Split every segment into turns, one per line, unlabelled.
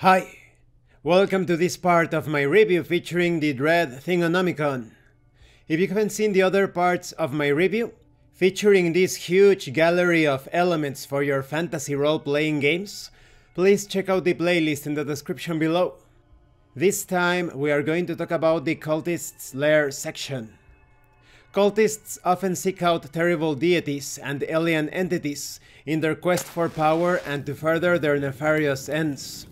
Hi! Welcome to this part of my review featuring the Dread Thingonomicon. If you haven't seen the other parts of my review, featuring this huge gallery of elements for your fantasy role-playing games, please check out the playlist in the description below. This time we are going to talk about the Cultists' lair section. Cultists often seek out terrible deities and alien entities in their quest for power and to further their nefarious ends.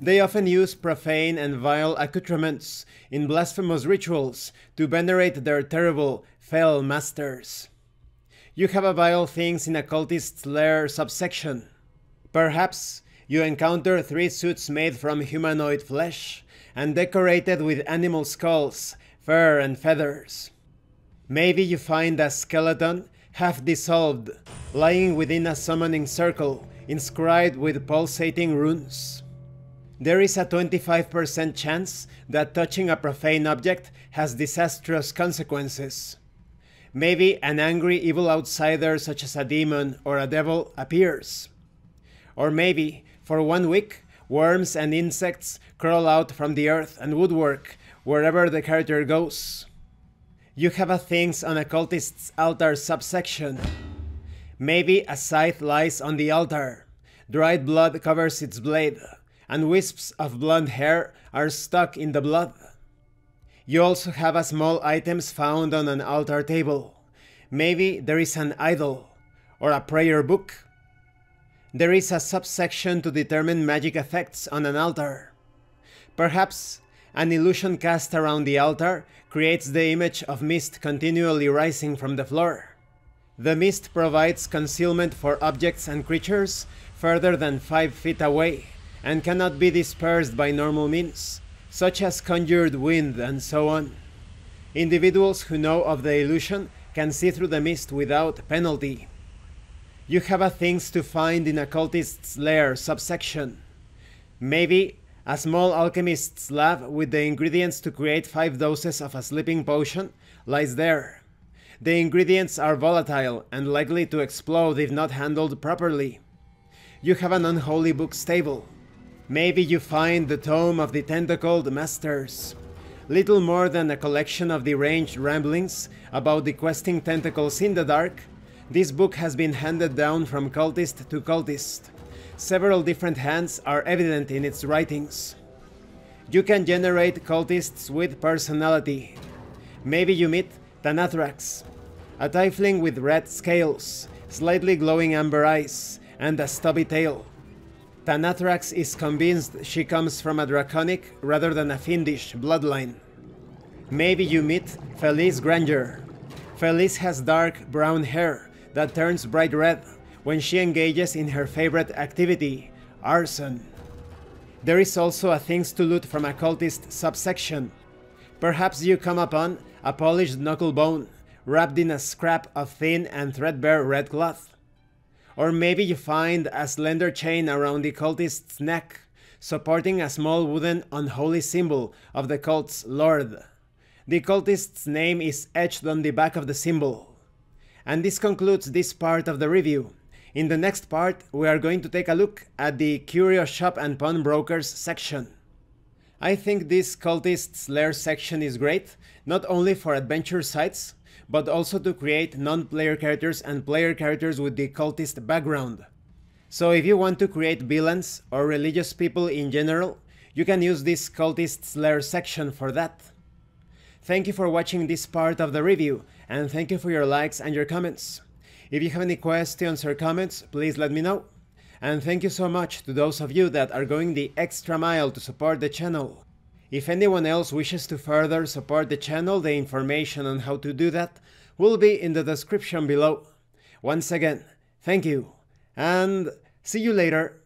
They often use profane and vile accoutrements in blasphemous rituals to venerate their terrible, fell masters. You have a vile things in a cultist's lair subsection. Perhaps you encounter 3 suits made from humanoid flesh and decorated with animal skulls, fur and feathers. Maybe you find a skeleton, half dissolved, lying within a summoning circle inscribed with pulsating runes. There is a 25% chance that touching a profane object has disastrous consequences. Maybe an angry evil outsider such as a demon or a devil appears. Or maybe, for 1 week, worms and insects crawl out from the earth and woodwork wherever the character goes. You have a things on a cultist's altar subsection. Maybe a scythe lies on the altar, dried blood covers its blade, and wisps of blonde hair are stuck in the blood. You also have a small items found on an altar table. Maybe there is an idol, or a prayer book. There is a subsection to determine magic effects on an altar. Perhaps an illusion cast around the altar creates the image of mist continually rising from the floor. The mist provides concealment for objects and creatures further than 5 feet away, and cannot be dispersed by normal means, such as conjured wind and so on. Individuals who know of the illusion can see through the mist without penalty. You have a things to find in a cultist's lair subsection. Maybe a small alchemist's lab with the ingredients to create 5 doses of a sleeping potion lies there. The ingredients are volatile and likely to explode if not handled properly. You have an unholy book stable. Maybe you find the Tome of the Tentacled Masters. Little more than a collection of deranged ramblings about the questing tentacles in the dark, this book has been handed down from cultist to cultist. Several different hands are evident in its writings. You can generate cultists with personality. Maybe you meet Thanathrax, a tiefling with red scales, slightly glowing amber eyes, and a stubby tail. Thanathrax is convinced she comes from a draconic rather than a fiendish bloodline. Maybe you meet Felice Granger. Felice has dark brown hair that turns bright red when she engages in her favorite activity, arson. There is also a things to loot from a cultist subsection. Perhaps you come upon a polished knucklebone wrapped in a scrap of thin and threadbare red cloth. Or maybe you find a slender chain around the cultist's neck, supporting a small wooden unholy symbol of the cult's lord. The cultist's name is etched on the back of the symbol. And this concludes this part of the review. In the next part, we are going to take a look at the Curio Shop and Pawnbrokers section. I think this cultist's lair section is great, not only for adventure sites, but also to create non-player characters and player characters with the cultist background. So if you want to create villains or religious people in general, you can use this cultist's lair section for that. Thank you for watching this part of the review, and thank you for your likes and your comments. If you have any questions or comments, please let me know. And thank you so much to those of you that are going the extra mile to support the channel. If anyone else wishes to further support the channel, the information on how to do that will be in the description below. Once again, thank you, and see you later.